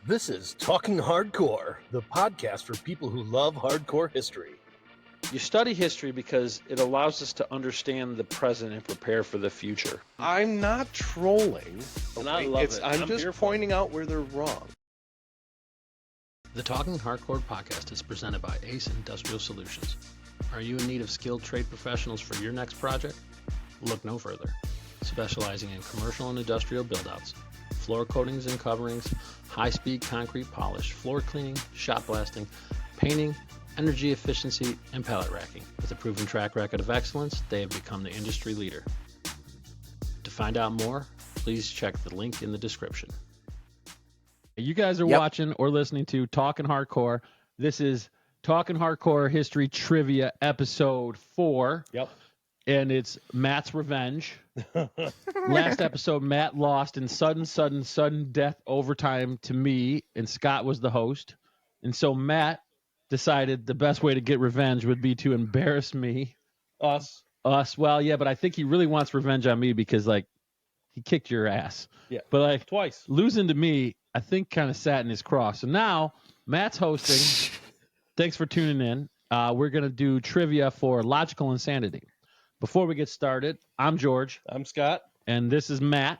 This is Talking Hardcore, the podcast for people who love hardcore history. You study history because it allows us to understand the present and prepare for the future. I'm not trolling. And I love it. I'm just pointing out where they're wrong. The Talking Hardcore podcast is presented by Ace Industrial Solutions. Are you in need of skilled trade professionals for your next project? Look no further. Specializing in commercial and industrial buildouts, floor coatings and coverings, high-speed concrete polish, floor cleaning, shot blasting, painting, energy efficiency, and pallet racking. With a proven track record of excellence, they have become the industry leader. To find out more, please check the link in the description. You guys are watching or listening to Talking Hardcore. This is Talking Hardcore History Trivia Episode 4. Yep. And it's Matt's Revenge. Last episode, Matt lost in sudden death overtime to me, and Scott was the host. And so Matt decided the best way to get revenge would be to embarrass me. Us. Well, yeah, but I think he really wants revenge on me because, like, he kicked your ass. Yeah. But, like, Twice. Losing to me, I think, kind of sat in his cross. So now Matt's hosting. Thanks for tuning in. We're going to do trivia for Logical Insanity. Before we get started, I'm George. I'm Scott. And this is Matt.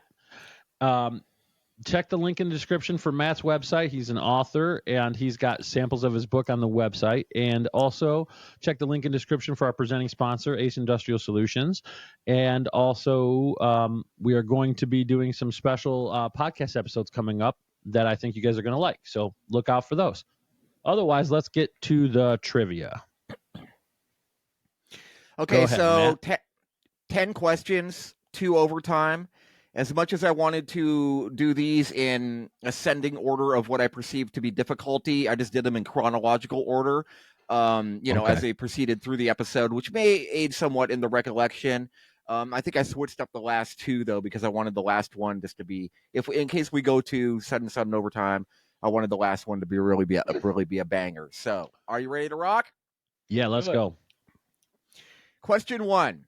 Check the link in the description for Matt's website. He's an author, and he's got samples of his book on the website. And also check the link in the description for our presenting sponsor, Ace Industrial Solutions. And also we are going to be doing some special podcast episodes coming up that I think you guys are going to like. So look out for those. Otherwise, let's get to the trivia. Okay, ahead, so 10 questions, 2 overtime. As much as I wanted to do these in ascending order of what I perceived to be difficulty, I just did them in chronological order, as they proceeded through the episode, which may aid somewhat in the recollection. I think I switched up the last 2, though, because I wanted the last one just to be, in case we go to sudden overtime, I wanted the last one to be really be a banger. So, are you ready to rock? Yeah, let's go. Question 1.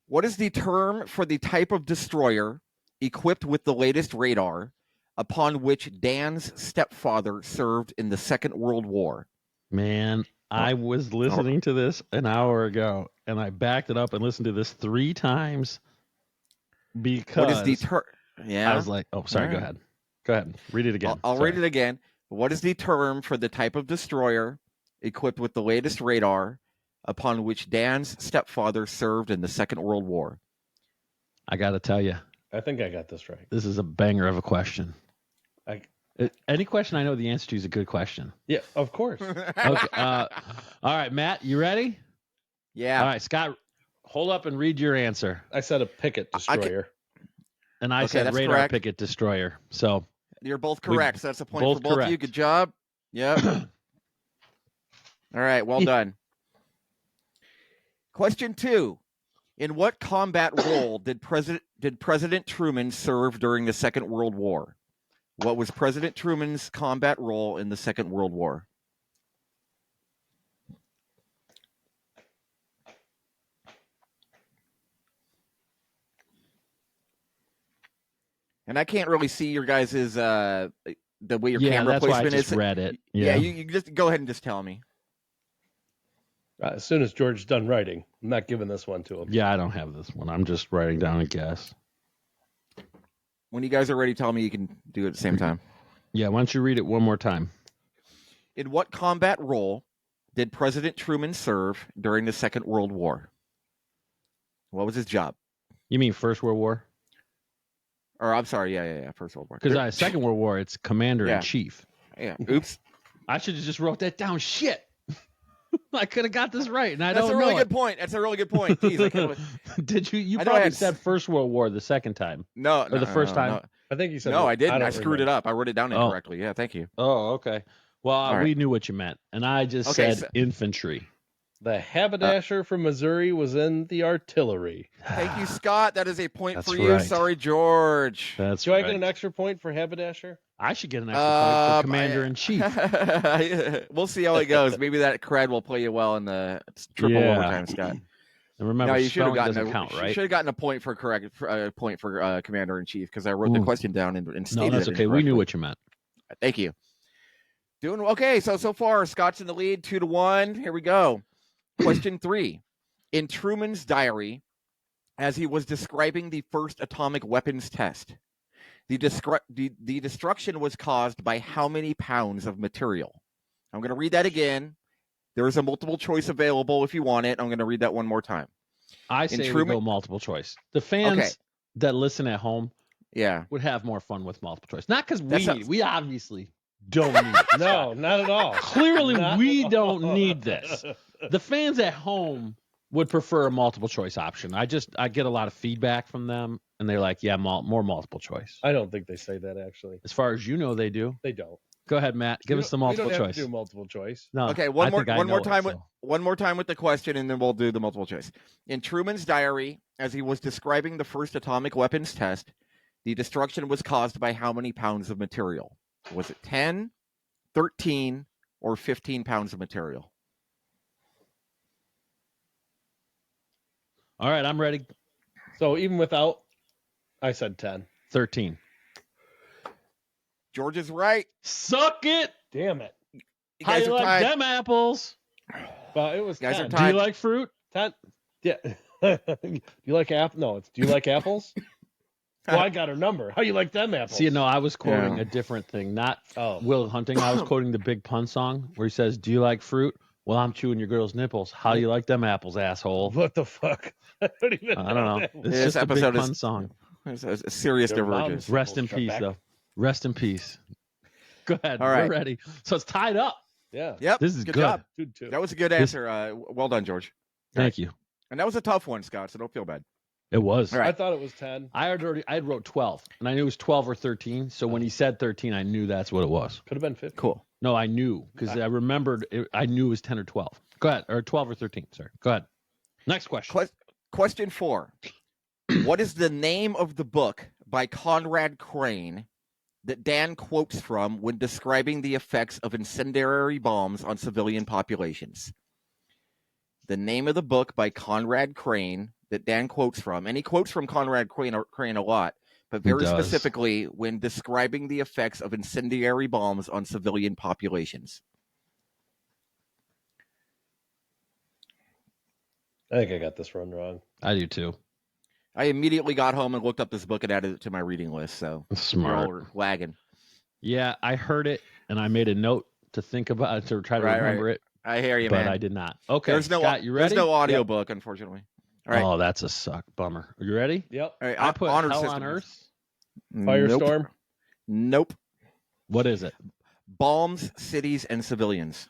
What is the term for the type of destroyer equipped with the latest radar upon which Dan's stepfather served in the Second World War? Man, I was listening to this an hour ago, and I backed it up and listened to this 3 times because what is the term? Yeah, I was like, oh, sorry, All right. Go ahead. Read it again. I'll read it again. What is the term for the type of destroyer equipped with the latest radar upon which Dan's stepfather served in the Second World War? I got to tell you, I think I got this right. this is a banger of a question. Any question I know the answer to is a good question. Yeah, of course. Okay. All right, Matt, you ready? Yeah. All right, Scott, hold up and read your answer. I said a picket destroyer. And I Okay, said that's radar correct. picket destroyer. So You're both correct. So that's a point both for both of you. correct. Good job. Yep. All right, well done. Question 2. In what combat role did President Truman serve during the Second World War? What was President Truman's combat role in the Second World War? And I can't really see your guys' the way your camera that's why I placement just is. read it. Yeah, you just go ahead and just tell me. As soon as George's done writing, I'm not giving this one to him. Yeah, I don't have this one. I'm just writing down a guess. When you guys are ready, tell me you can do it at the same time. Yeah, why don't you read it one more time? In what combat role did President Truman serve during the Second World War? What was his job? You mean First World War? Or I'm sorry, yeah, First World War. Because Second World War, it's Commander-in-Chief. Yeah. Oops. I should have just wrote that down. Shit. I could have got this right, and I That's don't a really know good point. That's a really good point. Jeez, I can't... Did you? You I know I probably had said First World War the second time. No, Or the first time? No, I think you said no I didn't. I don't screwed remember. it up. I wrote it down incorrectly. Yeah, thank you. Oh, okay. Well, All right. we knew what you meant, and I just Okay, said infantry. The haberdasher from Missouri was in the artillery. Thank you, Scott. That is a point That's for you. right. Sorry, George. That's Do right. I get an extra point for haberdasher? I should get an extra point for Commander-in-Chief. We'll see how it goes. Maybe that cred will play you well in the triple overtime, Scott. And remember, No, you should have spelling gotten doesn't count, right? Should have gotten a point for Commander in Chief because I wrote the question down and No, stated that's it okay. We knew incorrectly. what you meant. Thank you. Doing okay. So far, Scott's in the lead, 2-1. Here we go. Question 3. In Truman's diary, as he was describing the first atomic weapons test, the destruction was caused by how many pounds of material? I'm going to read that again. There is a multiple choice available if you want it. I'm going to read that one more time. I say we go multiple choice. The fans that listen at home would have more fun with multiple choice. Not because we obviously don't need it. No, not at all. Clearly, we don't need this. The fans at home would prefer a multiple choice option. I get a lot of feedback from them, and they're like, yeah, more multiple choice. I don't think they say that, actually. As far as you know, they do. They don't. Go ahead, Matt. Give us the multiple we don't choice. Have to do multiple choice. No. Okay, one more time with the question, and then we'll do the multiple choice. In Truman's diary, as he was describing the first atomic weapons test, the destruction was caused by how many pounds of material? Was it 10, 13, or 15 pounds of material? All right, I'm ready. So even without, I said 10. 13. George is right. Suck it. Damn it. How you like them apples? Well, it was guys 10. are Do tied. you like fruit? 10. Yeah. Do you like apple? No, it's do you like apples? Well, I got her number. How you like them apples? See, no, I was quoting a different thing, not Will Hunting. I was quoting the Big Pun song where he says, "Do you like fruit? Well, I'm chewing your girl's nipples. How do you like them apples, asshole?" What the fuck? I don't know. It's This just a Big episode Pun is- song. There's a serious divergence. Rest in peace, though. Rest in peace. Go ahead. All right. We're ready. So it's tied up. Yeah. Yep. This is good good. job. 2-2. That was a good answer. Well done, George. Thank you. And that was a tough one, Scott, so don't feel bad. It was. All right. I thought it was 10. I had wrote 12, and I knew it was 12 or 13. So when he said 13, I knew that's what it was. Could have been 15. Cool. No, I knew because I remembered. I knew it was 10 or 12. Go ahead, or 12 or 13. Sorry. Go ahead. Next question. Question 4. What is the name of the book by Conrad Crane that Dan quotes from when describing the effects of incendiary bombs on civilian populations? The name of the book by Conrad Crane that Dan quotes from, and he quotes from Conrad Crane a lot, but very specifically when describing the effects of incendiary bombs on civilian populations. I think I got this one wrong. I do too. I immediately got home and looked up this book and added it to my reading list, so Smart. we're lagging. Yeah, I heard it, and I made a note to think about it, to try to remember it, I hear you, but man. I did not. Okay, There's no, Scott, you ready? There's no audiobook, unfortunately. All right. Oh, that's a suck. Bummer. Are you ready? Yep. All right. I put honor Hell system. on Earth. Firestorm. Nope. What is it? Bombs, cities, and civilians.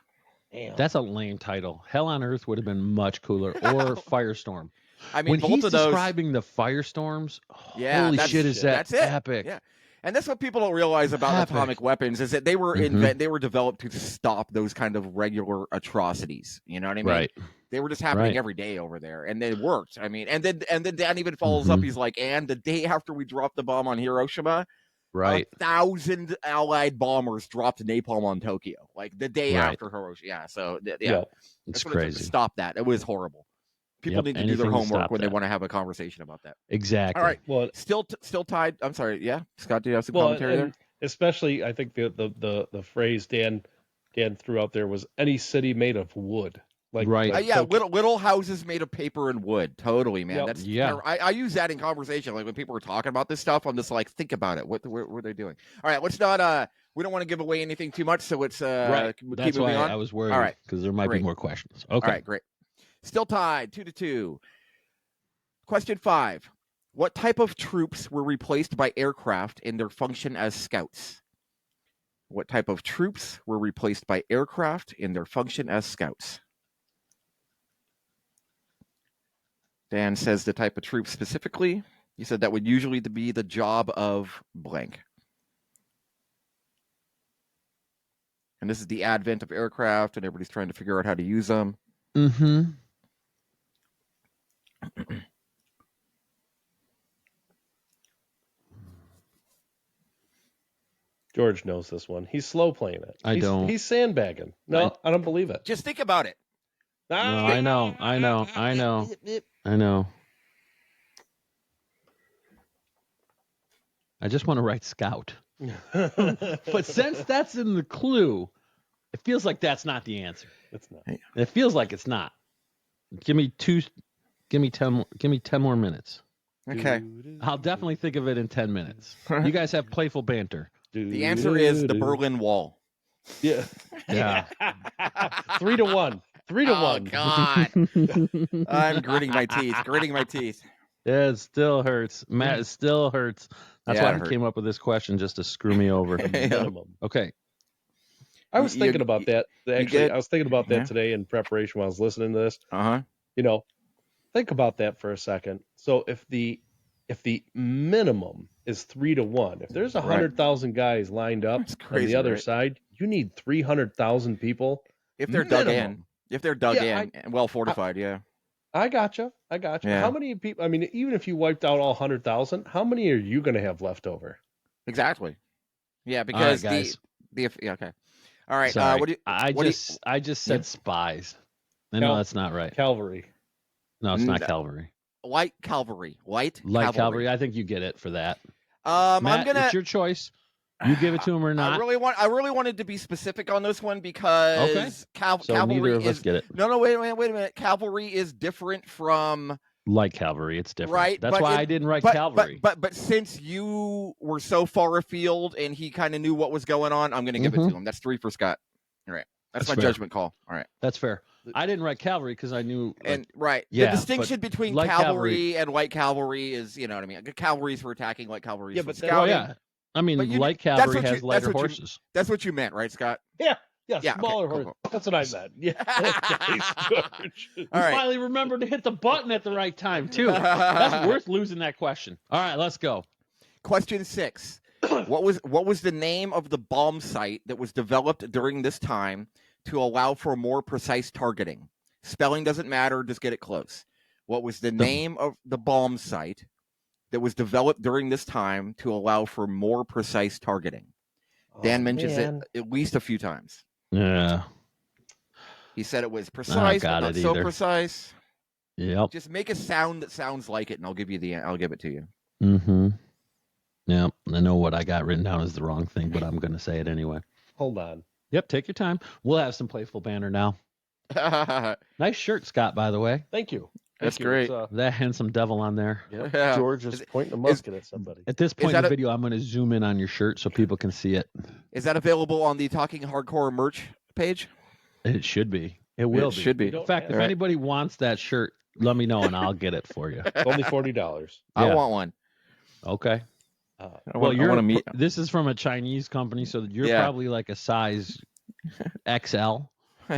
Damn. That's a lame title. Hell on Earth would have been much cooler. Or Firestorm. I mean, When both he's of those. describing the firestorms, Yeah, holy shit, is that that's it. epic. Yeah. And that's what people don't realize about Epic. atomic weapons is that they were Mhm. they were developed to stop those kind of regular atrocities. You know what I mean? Right. They were just happening Right. every day over there, and they worked. I mean, and then Dan even follows up. Mhm. He's like, and the day after we dropped the bomb on Hiroshima, Right. 1,000 Allied bombers dropped napalm on Tokyo, like the day Right. after Hiroshima. Yeah, so yeah, Yeah. It's that's what it took to crazy. stop that. It was horrible. People Yep, need to do their anything to homework stop when they that. want to have a conversation about that. Exactly. All right, Well, still tied. I'm sorry. Yeah, Scott, do you have some well, commentary there? and especially I think the phrase Dan threw out there was any city made of wood. Right. Like Yeah, Tokyo. little houses made of paper and wood. Totally, man. Yep. That's Yeah. I use that in conversation. Like when people are talking about this stuff, I'm just like, think about it. What are they doing? All right, let's not. We don't want to give away anything too much, so let's Right. keep That's moving why on. I was worried. All right. Because there might Great. be more questions. Okay. All right, great. Still tied, 2-2. Question 5. What type of troops were replaced by aircraft in their function as scouts? What type of troops were replaced by aircraft in their function as scouts? Dan says the type of troop specifically. He said that would usually be the job of blank. And this is the advent of aircraft, and everybody's trying to figure out how to use them. Mm-hmm. George knows this one. He's slow playing it. I don't. He's sandbagging. No, I don't believe it. Just think about it. No, I know. I just want to write scout. But since that's in the clue, it feels like that's not the answer. It's not. It feels like it's not. Give me 10 more minutes. Okay. I'll definitely think of it in 10 minutes. You guys have playful banter. The answer is the Berlin Wall. Yeah. Yeah. 3-1. 3-1. Oh God. I'm gritting my teeth. Gritting my teeth. Yeah, it still hurts. Matt, it still hurts. That's Yeah, why it he hurt. came up with this question, just to screw me over. Minimum. Okay. I was thinking about that. Actually, get- I was thinking about that yeah. today in preparation while I was listening to this. Uh-huh. Think about that for a second. So if the minimum is 3-1, if there's 100,000 guys lined up That's on crazy, the other right? side, you need 300,000 people. If they're dug in. Minimum. If they're dug Yeah, in and well fortified, yeah. I gotcha. Yeah. How many people? I mean, even if you wiped out all 100,000, how many are you going to have left over? Exactly. Yeah, because guys. yeah, okay. All right. Sorry. What do you, I what do you- just said spies. No, that's not right. Cavalry. No, it's not No. cavalry. light cavalry? Light Cavalry. I think you get it for that. I'm Matt, gonna. it's your choice. You give it to him or not. I really wanted to be specific on this one because Okay. So cavalry neither of us is get it. no. Wait a minute. Cavalry is different from Like cavalry, it's different. right. That's but why it- I didn't write but, cavalry. But since you were so far afield and he kind of knew what was going on, I'm gonna give it to him. That's 3 for Scott. All right. That's my fair. judgment call. All right. That's fair. I didn't write cavalry because I knew. And right, yeah, the distinction between light cavalry and light cavalry is, you know what I mean. Cavalry's for attacking, light cavalry's Yeah, for but that- oh scouting. yeah. I mean, But you- light that's cavalry what you- has that's lighter what you- horses. That's what you meant, right, Scott? Yeah, Yeah, smaller okay, cool, horse. That's what I meant. Yeah. Thanks, George. You All right. finally remembered to hit the button at the right time too. That's worth losing that question. All right, let's go. Question 6. What was the name of the bomb site that was developed during this time to allow for more precise targeting? Spelling doesn't matter, just get it close. What was the name of the bomb site that was developed during this time to allow for more precise targeting? Dan mentions it at least a few times. Yeah. He said it was precise, but got not it so either. precise. Yep. Just make a sound that sounds like it, and I'll give it to you. Mm-hmm. Yep. I know what I got written down is the wrong thing, but I'm going to say it anyway. Hold on. Yep. Take your time. We'll have some playful banter now. Nice shirt, Scott. By the way, Thank you. That's Thank you. great. It's, that handsome devil on there. Yeah. George is pointing a musket at somebody. At this point in that the a- video, I'm going to zoom in on your shirt so people can see it. Is that available on the Talking Hardcore merch page? It should be. It will be. Should be. In fact, if Right. anybody wants that shirt, let me know and I'll get it for you. It's only $40. I Yeah. want one. Okay. I Well, want to meet. this is from a Chinese company, so you're Yeah. probably like a size XL.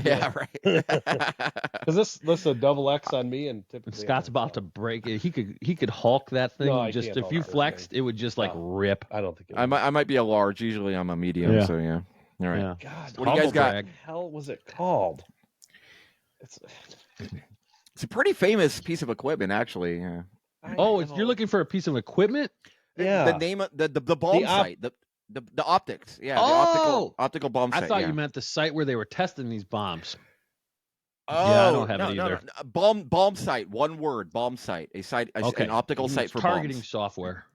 Yeah, right. Because this is a double X on me, and typically Scott's about to break it. He could Hulk that thing. No, I just can't if Hulk you that flexed, thing. it would just like No. rip. I don't think it I might be a large. Usually I'm a medium. Yeah. So yeah. All right. Yeah. God, What do you guys got? brag. what the hell was it called? It's a pretty famous piece of equipment, actually. Yeah. Oh, you're looking for a piece of equipment? Yeah. The name of the bomb The op- site. The optics. Yeah. The Oh! optical bomb site. I thought yeah. you meant the site where they were testing these bombs. Oh, Yeah, I don't have no, it no, either. no. Bomb site. One word. Bomb site. Okay. An optical site It's for targeting bombs. software.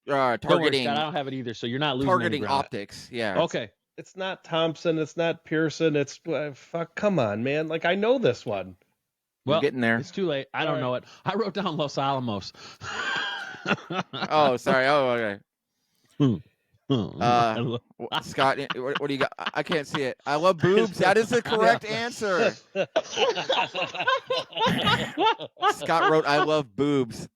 Don't worry, Targeting. Scott, I don't have it either, so you're not losing any Targeting ground. optics. Yeah. Okay. It's not Thompson. It's not Pearson. It's fuck. Come on, man. Like I know this one. We're Well, getting there. it's too late. I don't know it. I wrote down Los Alamos. Oh, sorry. Oh, okay. Uh, Scott, what do you got? I can't see it. I love boobs. That is the correct answer. Scott wrote, "I love boobs."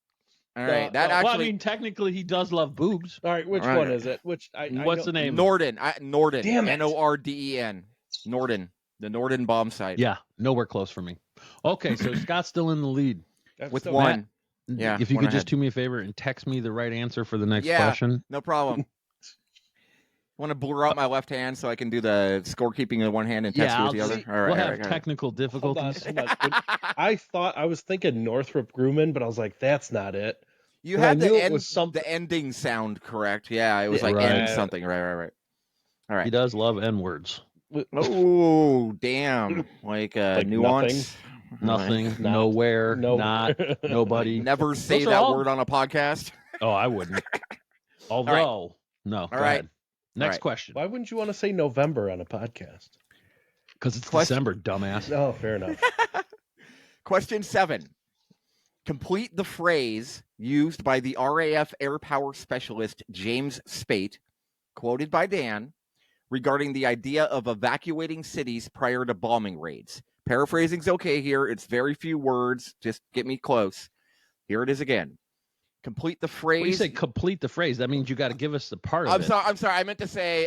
All right, that no, actually. well, I mean, technically, he does love boobs. All right, which All right. one is it? Which I What's the know- name? Norden. Norden. Damn it. Norden. Norden. The Norden bomb site. Yeah, nowhere close for me. Okay, so Scott's still in the lead. That's With still- one. Yeah, If you one could just ahead. do me a favor and text me the right answer for the next Yeah. question. No problem. Want to blur out my left hand so I can do the scorekeeping with one hand and text Yeah, you with the I'll other? see. All right. We'll all have right, all right. technical Hold on, difficulties. hold on. I thought I was thinking Northrop Grumman, but I was like, that's not it. You Well, I had knew the it end, was something. the ending sound correct. Yeah, it was Yeah, like right. end something. Right. All He right. does love N words. Oh, damn. Like, Like nuance. Nothing, Not- nowhere, no. not, nobody. Never say Those are that all- word on a podcast. Oh, I wouldn't. Although, no. All go right. ahead. Next right. question. Why wouldn't you want to say November on a podcast? Because it's Question- December, dumbass. Oh, fair enough. Question 7. Complete the phrase used by the RAF Air Power Specialist James Spate, quoted by Dan, regarding the idea of evacuating cities prior to bombing raids. Paraphrasing's okay here. It's very few words. Just get me close. Here it is again. Complete the phrase. When you say complete the phrase, that means you got to give us the part of it. I'm sorry. I meant to say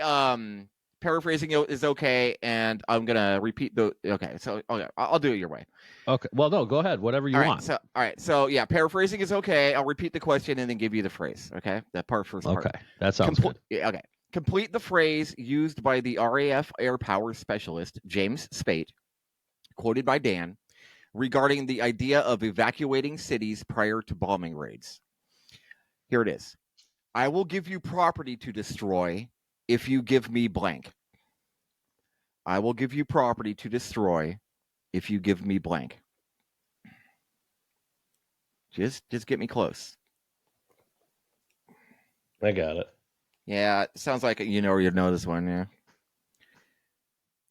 paraphrasing is okay, and I'm gonna repeat the. Okay, so okay, I'll do it your way. Okay. Well, no, go ahead. Whatever you want. All right. So yeah, paraphrasing is okay. I'll repeat the question and then give you the phrase. Okay, that first part. Okay, that sounds good. Yeah, okay. Complete the phrase used by the RAF Air Power Specialist James Spate, quoted by Dan, regarding the idea of evacuating cities prior to bombing raids. Here it is. I will give you property to destroy if you give me blank. I will give you property to destroy if you give me blank. Just get me close. I got it. Yeah, it sounds like you'd know this one, yeah.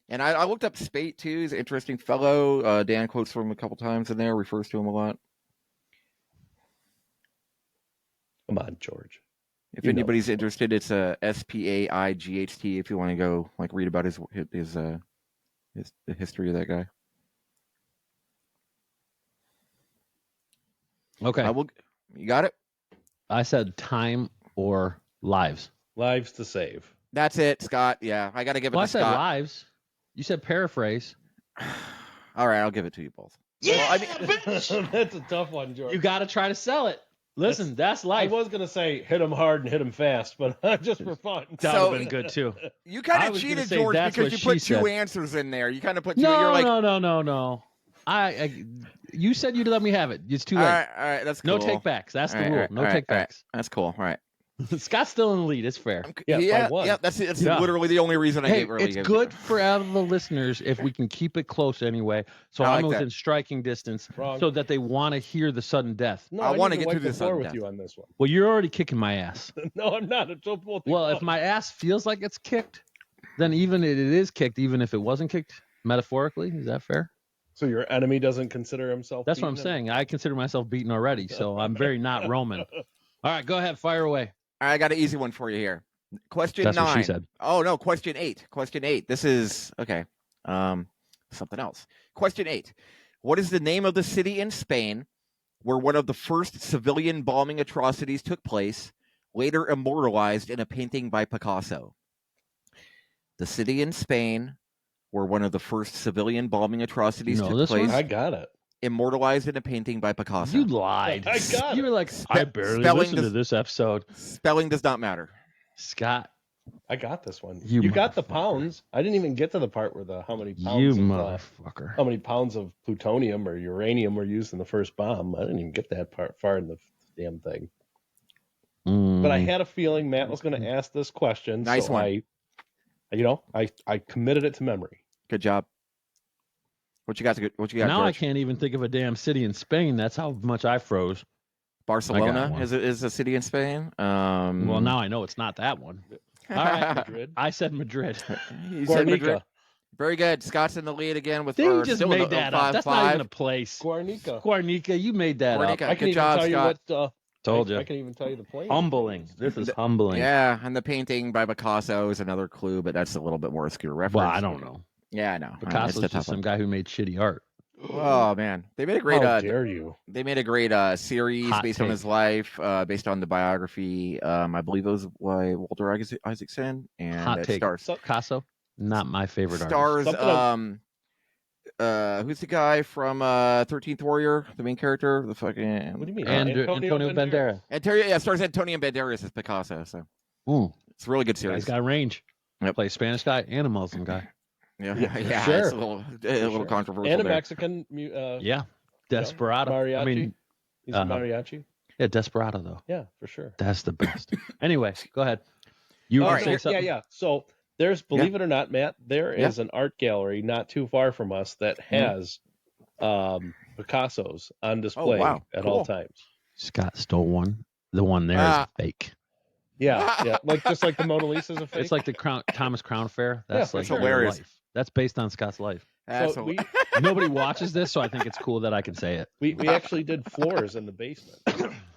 And I looked up Spate, too. He's an interesting fellow. Dan quotes from him a couple times in there, refers to him a lot. Come on, George. If anybody's interested, it's a SPAIGHT if you want to go read about the history of that guy. Okay. You got it? I said time or lives. Lives to save. That's it, Scott. Yeah, I got to give it Well, I to said Scott. lives. You said paraphrase. All right, I'll give it to you both. Yeah, Well, That's a tough one, George. you got to try to sell it. Listen, that's I life. was going to say hit him hard and hit him fast, but just for fun. That So- would have been good too. You kind I of was gonna cheated, say George, that's because what you put she two said. answers in there. You kind of put two. No, You're like, no. You said you'd let me have it. It's too all late. right, that's cool. No take backs. That's the All right, rule. all right, No all right, take all right. backs. That's cool. All right. Scott's still in the lead. It's fair. Yeah, by one. That's Yeah. literally the only reason I Hey, gave early. it's good for all of the listeners if we can keep it close anyway. So I I'm like within that. striking distance, Wrong. so that they want to hear the sudden death. No, I wanna need get wipe through the this floor on with death. you on this one. Well, you're already kicking my ass. No, I'm not. It's both. Well, if my ass feels like it's kicked, then even it is kicked, even if it wasn't kicked metaphorically. Is that fair? So your enemy doesn't consider himself. That's what I'm beaten? saying. I consider myself beaten already, so I'm very not Roman. All right, go ahead, fire away. All right, I got an easy one for you here. Question That's 9. what she said. Oh no, question 8. Question 8. This is okay. Something else. Question 8. What is the name of the city in Spain where one of the first civilian bombing atrocities took place, later immortalized in a painting by Picasso? The city in Spain where one of the first civilian bombing atrocities You know took this place, one? I got it. immortalized in a painting by Picasso. You lied. I got You were it. like, Spe- I barely spelling listened to does- this episode. Spelling does not matter. Scott, I got this one. You You got the motherfucker. pounds. I didn't even get to the part where how many you pounds of, motherfucker. how many pounds of plutonium or uranium were used in the first bomb. I didn't even get that part far in the damn thing. But I had a feeling Matt was going to ask this question. Nice so one. I committed it to memory. Good job. What you got? What you got? Now I George? can't even think of a damn city in Spain. That's how much I froze. Barcelona one. is a city in Spain. Well, now I know it's not that one. All right, Madrid. I said Madrid. You said Madrid. Guernica. Very good. Scott's in the lead again with. You or just still in made the that up. That's 5-5. not even a place. Guernica. Guernica, you made that Guernica. up. I can Good even job, tell Scott. you what. Told I you. can even tell you the plane. Humbling. This is humbling. Yeah, and the painting by Picasso is another clue, but that's a little bit more obscure reference. Well, I don't know. Yeah, I know. Picasso's It's a just tough some one. guy who made shitty art. Oh man, they made a great. How dare you? They made a great series Hot based on take. his life, based on the biography. I believe it was by Walter Isaacson, and Hot it take. stars Picasso, not my favorite artist. stars Something who's the guy from 13th Warrior, the main character, the fucking What do you mean? And Antonio Antonio Banderas. Antonio, yeah, stars Antonio Banderas as Picasso, so Ooh, it's a really good he's series. got range. Yep. Play Spanish guy and a Muslim guy. Yeah, Yeah, yeah, for sure. it's a little sure. controversial And a there. Mexican. Yeah, Desperado. Mariachi. I mean, He's uh-huh. a mariachi. yeah, Desperado though. Yeah, for sure. That's the best. Anyway, go ahead. You were All gonna right, say Yeah, something? yeah. So there's, believe it or not, Matt, there Yeah. is an art gallery not too far from us that has Picasso's on display wow. at Cool. all times. Scott stole one. The one there is Ah. fake. Yeah. Like just like the Mona Lisa's a fake. It's like the Thomas Crown Fair. That's Yeah, like that's real hilarious. life. That's based on Scott's life. That's so Nobody watches this, so I think it's cool that I can say it. we actually did floors in the basement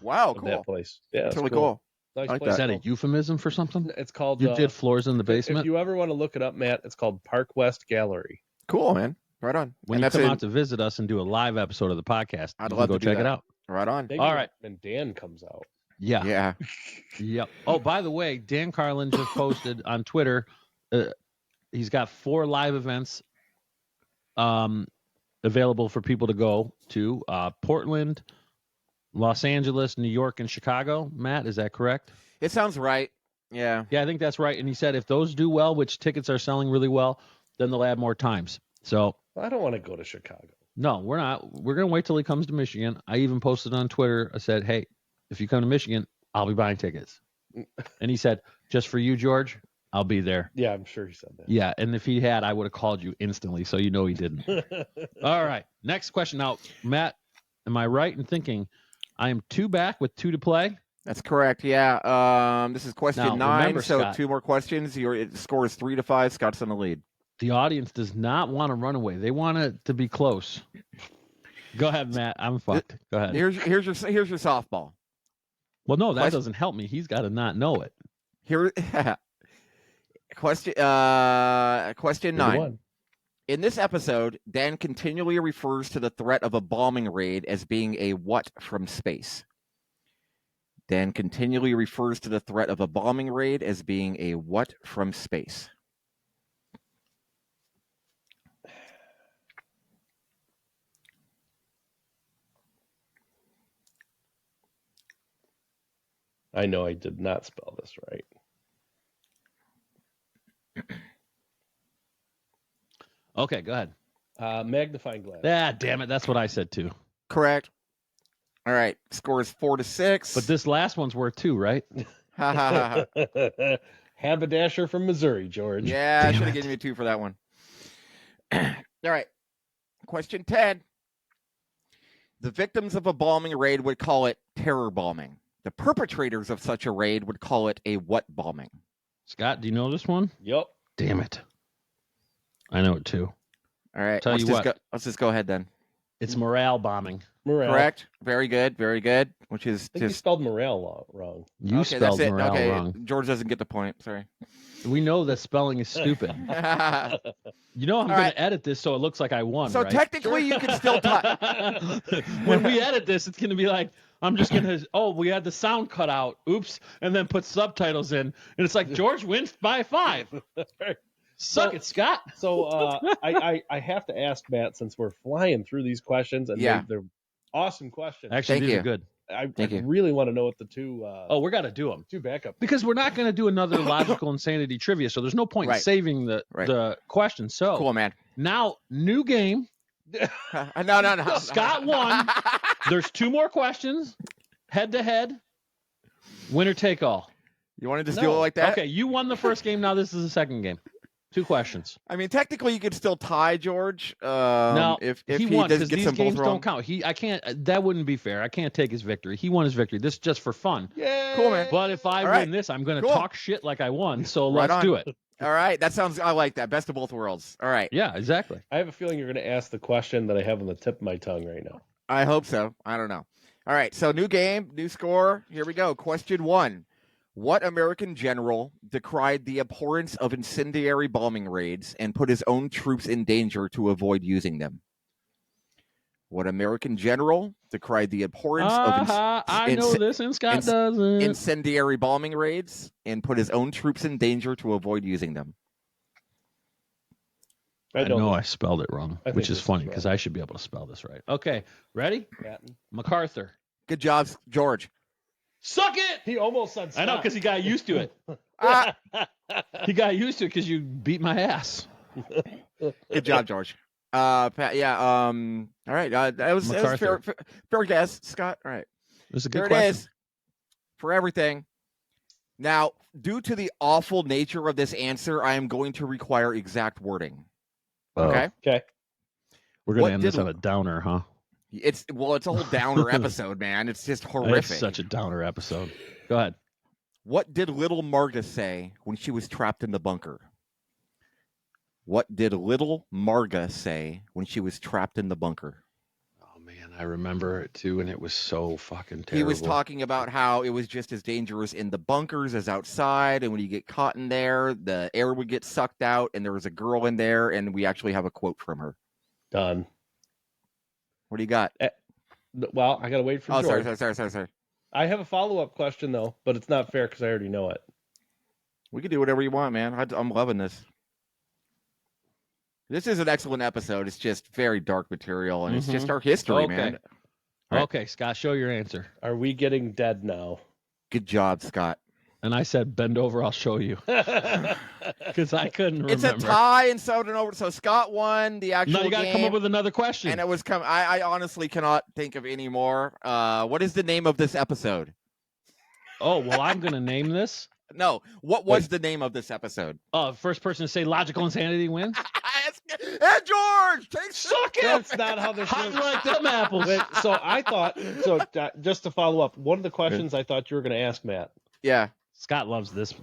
wow, of cool. that place. Yeah, That's it's really cool. Nice I like place. Is that a Called- euphemism for something? It's called. You did floors in the If basement? you ever want to look it up, Matt, it's called Park West Gallery. Cool, man. Right on. When And you that's come in- out to visit us and do a live episode of the podcast, I'd you love can go to do check it that. out. Right on. Maybe All right. when Dan comes out. Yeah. Yeah. Yep. Oh, by the way, Dan Carlin just posted on Twitter. He's got 4 live events available for people to go to: Portland, Los Angeles, New York, and Chicago. Matt, is that correct? It sounds right. Yeah. Yeah, I think that's right. And he said if those do well, which tickets are selling really well, then they'll add more times. So I don't want to go to Chicago. no, we're not. We're going to wait till he comes to Michigan. I even posted on Twitter. I said, hey, if you come to Michigan, I'll be buying tickets. And he said, just for you, George, I'll be there. Yeah, I'm sure he said that. Yeah, and if he had, I would have called you instantly, so you know he didn't. All right, next question. Now, Matt, am I right in thinking I am 2 back with 2 to play? That's correct. Yeah. This is question Now, 9. remember, So Scott, 2 more questions. Your score is 3-5. Scott's in the lead. the audience does not want to run away. They want it to be close. Go ahead, Matt. I'm fucked. Go ahead. Here's your softball. Well, no, that Question- doesn't help me. He's got to not know it. Here. Question 9. In this episode, Dan continually refers to the threat of a bombing raid as being a what from space? Dan continually refers to the threat of a bombing raid as being a what from space? I know I did not spell this right. Okay, go ahead. Magnifying glass. Ah, damn it. That's what I said too. Correct. All right. Score is 4-6. But this last one's worth 2, right? Ha, ha, ha, ha. Haberdasher from Missouri, George. Yeah, I Damn should have it. given you 2 for that one. All right. Question 10. The victims of a bombing raid would call it terror bombing. The perpetrators of such a raid would call it a what bombing? Scott, do you know this one? Yep. Damn it. I know it too. All right. Tell you what. Let's just go ahead then. It's morale bombing. Morale. Correct. Very good. Very good. Which is I think you just spelled morale wrong. You okay. spelled That's it. morale Okay. wrong. George doesn't get the point. Sorry. We know that spelling is stupid. You know I'm All going right. to edit this so it looks like I won, So right? technically, you can still tie. When we edit this, it's going to be like, I'm just going to, we had the sound cut out. Oops. And then put subtitles in. And it's like, George wins by 5. Suck it, Scott. So I have to ask Matt, since we're flying through these questions, and Yeah. they're awesome questions. Actually, Thank these you. are good. I Thank you. really want to know what the 2 We got to do them. 2 backup. Because we're not going to do another logical insanity trivia. So there's no point Right. in saving the question. So Cool, man. now, new game. No. Scott won. There's 2 more questions. Head to head. Winner take all. You want to just do it like that? Okay, you won the first game. Now this is the second game. 2 questions. I mean, technically, you could still tie George. Now if he he won does because get these some both games wrong. don't count. I can't. That wouldn't be fair. I can't take his victory. He won his victory. This is just for fun. Cool, man. But if I All right. win this, I'm going to Cool. talk shit like I won. So Right let's on. do it. All right, that sounds. I like that. Best of both worlds. All right. Yeah, exactly. I have a feeling you're going to ask the question that I have on the tip of my tongue right now. I hope so. I don't know. All right, so new game, new score. Here we go. Question 1. What American general decried the abhorrence of incendiary bombing raids and put his own troops in danger to avoid using them? What American general decried the abhorrence of I know this, and Scott doesn't. incendiary bombing raids and put his own troops in danger to avoid using them? I don't know I spelled it wrong, I think which this is is funny wrong. because I should be able to spell this right. Okay, ready? Patton. MacArthur. Good job, George. Suck it! He almost said I know, because he got used to it. Ah, He got used to it because you beat my ass. good job, George. Pat, yeah. All right. That was MacArthur. fair guess, Scott. All right. It was a There good it question. is for everything. Now, due to the awful nature of this answer, I am going to require exact wording. Okay. Okay. We're going What to end this did- on a downer, huh? It's a whole downer episode, man. It's just horrific. It's such a downer episode. Go ahead. What did little Marga say when she was trapped in the bunker? What did little Marga say when she was trapped in the bunker? Oh man, I remember it too, and it was so fucking terrible. He was talking about how it was just as dangerous in the bunkers as outside, and when you get caught in there, the air would get sucked out, and there was a girl in there, and we actually have a quote from her. Done. What do you got? Well, I got to wait for Oh, George. sorry. I have a follow-up question, though, but it's not fair because I already know it. We can do whatever you want, man. I'm loving this. This is an excellent episode. It's just very dark material, and it's just our history, man. Right. Okay, Scott, show your answer. Are we getting dead now? Good job, Scott. And I said, bend over, I'll show you. Because I couldn't remember. It's a tie, and so Scott won the actual game. No, you got to come up with another question. And it was I honestly cannot think of any more. What is the name of this episode? Oh, well, I'm going to name this. No, what was the name of this episode? First person to say logical insanity wins. Hey, George, Suck it. That's not how this How works. you like them apples? Wait, so I thought, just to follow up, one of the questions I thought you were going to ask, Matt. Yeah. Scott loves this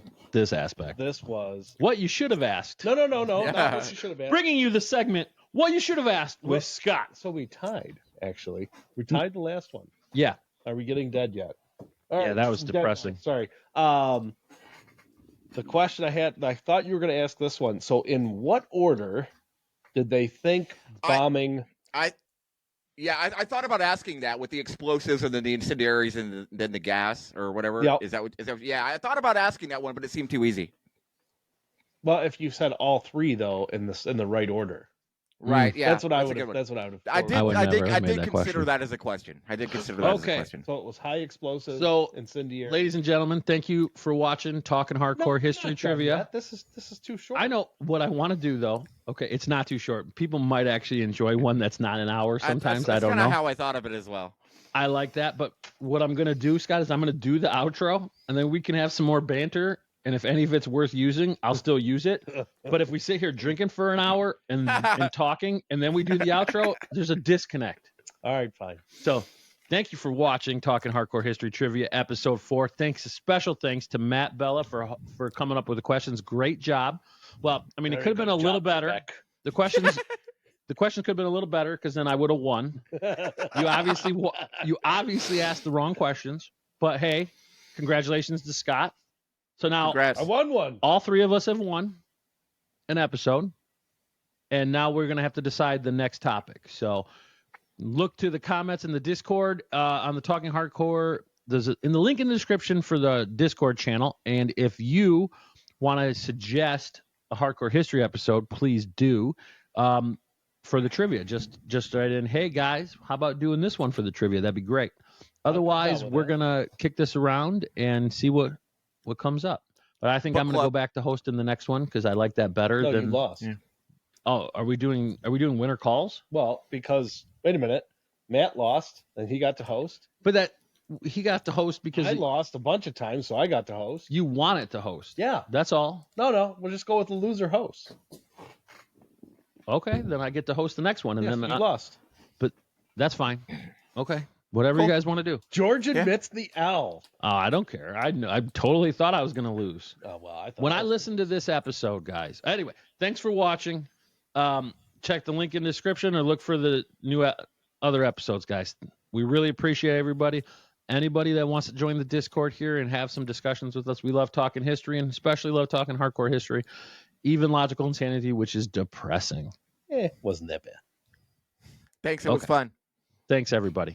aspect. This was What you should have asked. no, Yeah. not what you should have asked. Bringing you the segment, what you should have asked with Scott. So we tied, actually. We tied the last one. Yeah. Are we getting dead yet? All Yeah, that was dead. depressing. Sorry. The question I thought you were going to ask this one. So in what order did they think bombing? I thought about asking that with the explosives and then the incendiaries and then the gas or whatever. Yep. Is that yeah, I thought about asking that one, but it seemed too easy. Well, if you said all three though in the right order. Right, yeah. That's what I a would good have. one. That's what I would have. I did would never have I made did that consider question. that as a question. I did consider that as a Okay. question. So it was high explosive. So, incendiary. ladies and gentlemen, thank you for watching Talking Hardcore History Trivia. This is too short. I know what I want to do though. Okay, it's not too short. People might actually enjoy one that's not an hour. Sometimes I don't know. That's kind of how I thought of it as well. I like that, but what I'm gonna do, Scott, is I'm gonna do the outro, and then we can have some more banter. And if any of it's worth using, I'll still use it. But if we sit here drinking for an hour and talking, and then we do the outro, there's a disconnect. All right, fine. So thank you for watching Talking Hardcore History Trivia Episode 4. Special thanks to Matt Bella for coming up with the questions. Great job. Well, I mean, it Very could have been good a little job, better. Beck. The questions could have been a little better because then I would have won. You obviously asked the wrong questions, but hey, congratulations to Scott. So now Congrats. I won one. all three of us have won an episode, and now we're going to have to decide the next topic. So look to the comments in the Discord on the Talking Hardcore. There's in the link in the description for the Discord channel. And if you want to suggest a hardcore history episode, please do for the trivia. Just write in, hey guys, how about doing this one for the trivia? That'd be great. Otherwise, we're going to kick this around and see what comes up. But I think I'm going to go back to hosting the next one because I like that better. No, than you lost. Yeah. Oh, are we doing winter calls? Well, because wait a minute, Matt lost and he got to host. But that he got to host because I lost a bunch of times, so I got to host. you wanted to host. Yeah. That's all. No, we'll just go with the loser host. Okay, then I get to host the next one, and Yes, then you lost. But that's fine. Okay, whatever you guys want to do. George admits the L. Oh, I don't care. I totally thought I was going to lose. Oh well, I thought When I listened to this episode, guys. Anyway, thanks for watching. Check the link in the description or look for the new other episodes, guys. We really appreciate everybody. Anybody that wants to join the Discord here and have some discussions with us, we love talking history and especially love talking hardcore history, even logical insanity, which is depressing. wasn't that bad. Thanks. It was Okay. fun. Thanks, everybody.